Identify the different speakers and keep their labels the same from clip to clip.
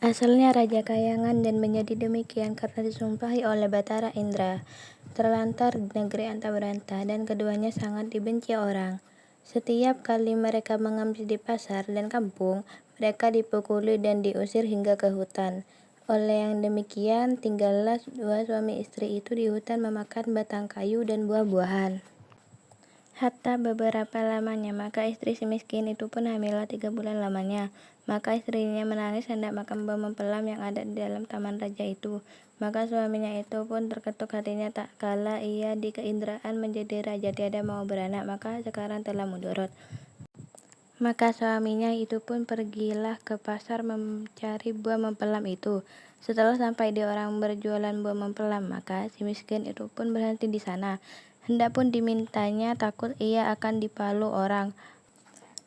Speaker 1: Asalnya Raja Kayangan dan menjadi demikian karena disumpahi oleh Batara Indra, terlantar di negeri Antabranta dan keduanya sangat dibenci orang. Setiap kali mereka mengemis di pasar dan kampung, mereka dipukuli dan diusir hingga ke hutan. Oleh yang demikian, tinggallah dua suami istri itu di hutan memakan batang kayu dan buah-buahan. Hatta beberapa lamanya, maka istri si miskin itu pun hamillah 3 bulan lamanya. Maka istrinya menangis hendak makan buah mempelam yang ada di dalam taman raja itu. Maka suaminya itu pun terketuk hatinya tak kala ia di keindraan menjadi raja tiada mau beranak, maka sekarang telah mudorot. Maka suaminya itu pun pergilah ke pasar mencari buah mempelam itu. Setelah sampai di orang berjualan buah mempelam, maka si miskin itu pun berhenti di sana. Hendak pun dimintanya, takut ia akan dipalu orang.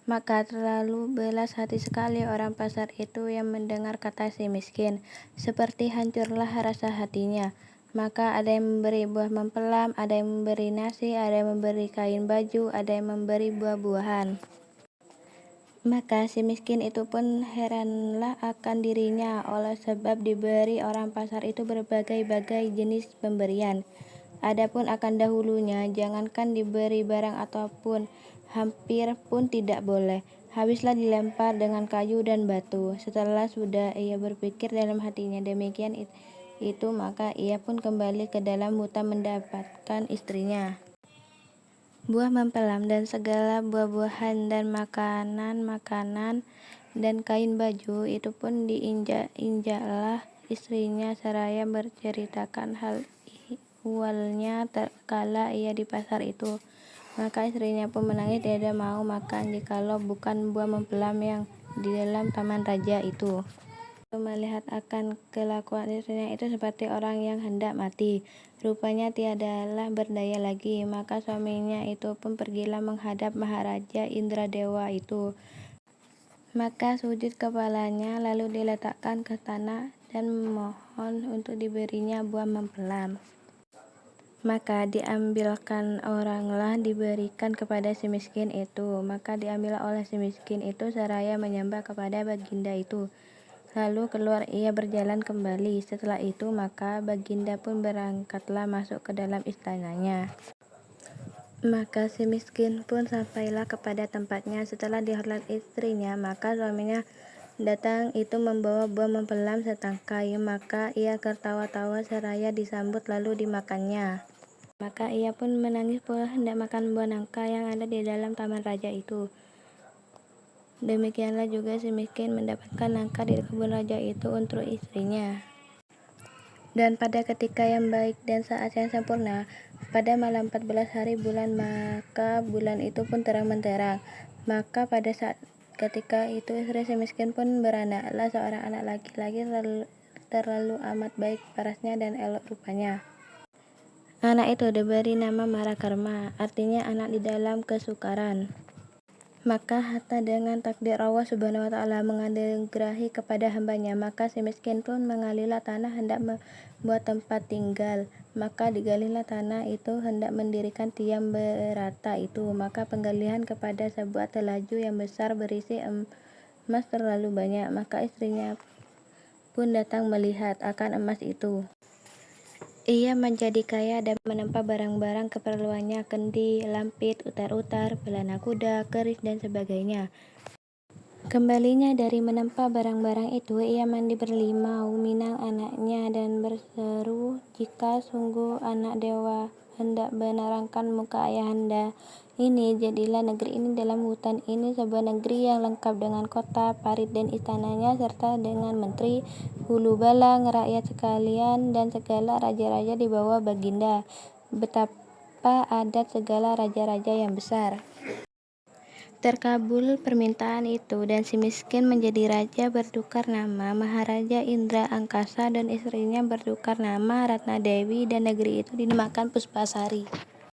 Speaker 1: Maka terlalu belas hati sekali orang pasar itu yang mendengar kata si miskin, seperti hancurlah rasa hatinya. Maka ada yang memberi buah mempelam, ada yang memberi nasi, ada yang memberi kain baju, ada yang memberi buah-buahan. Maka si miskin itu pun heranlah akan dirinya oleh sebab diberi orang pasar itu berbagai-bagai jenis pemberian. Adapun akan dahulunya, jangankan diberi barang ataupun hampir pun tidak boleh. Habislah dilempar dengan kayu dan batu. Setelah sudah ia berpikir dalam hatinya demikian itu, maka ia pun kembali ke dalam hutan mendapatkan istrinya. Buah mempelam dan segala buah-buahan dan makanan-makanan dan kain baju itu pun diinjak-injaklah istrinya seraya berceritakan hal ihwalnya terkala ia di pasar itu. Maka istrinya pun menangis tiada mau makan jikalau bukan buah mempelam yang di dalam taman raja itu. Melihat akan kelakuan istrinya itu seperti orang yang hendak mati, rupanya tiadalah berdaya lagi, maka suaminya itu pun pergilah menghadap Maharaja Indradewa itu. Maka sujud kepalanya lalu diletakkan ke tanah dan memohon untuk diberinya buah mempelam. Maka diambilkan oranglah diberikan kepada si miskin itu. Maka diambil oleh si miskin itu seraya menyembah kepada baginda itu. Lalu keluar ia berjalan kembali. Setelah itu maka baginda pun berangkatlah masuk ke dalam istananya. Maka si miskin pun sampailah kepada tempatnya. Setelah dihorlat istrinya, maka suaminya datang itu membawa buah mempelam setangkai. Maka ia tertawa-tawa seraya disambut lalu dimakannya. Maka ia pun menangis pula hendak makan buah nangka yang ada di dalam taman raja itu. Demikianlah juga si miskin mendapatkan nangka di kebun raja itu untuk istrinya. Dan pada ketika yang baik dan saat yang sempurna, pada malam 14 hari bulan, maka bulan itu pun terang benderang. Maka pada saat ketika itu istri si miskin pun beranaklah seorang anak laki-laki terlalu amat baik parasnya dan elok rupanya. Anak itu diberi nama Marakarma, artinya anak di dalam kesukaran. Maka hatta dengan takdir Allah subhanahu wa ta'ala menganugerahi kepada hambanya, maka si miskin pun menggalilah tanah hendak membuat tempat tinggal. Maka digalilah tanah itu hendak mendirikan tiang berata itu. Maka penggalian kepada sebuah telaju yang besar berisi emas terlalu banyak. Maka istrinya pun datang melihat akan emas itu. Ia menjadi kaya dan menempa barang-barang keperluannya, kendi, lampit, utar-utar, pelana kuda, keris, dan sebagainya. Kembalinya dari menempa barang-barang itu, ia mandi berlimau minang anaknya dan berseru, jika sungguh anak dewa hendak menerangkan muka ayahanda ini, jadilah negeri ini dalam hutan ini sebuah negeri yang lengkap dengan kota, parit dan istananya, serta dengan menteri, hulu balang, rakyat sekalian, dan segala raja-raja di bawah baginda. Betapa adat segala raja-raja yang besar. Terkabul permintaan itu dan si miskin menjadi raja bertukar nama Maharaja Indra Angkasa dan istrinya bertukar nama Ratna Dewi dan negeri itu dinamakan Puspasari.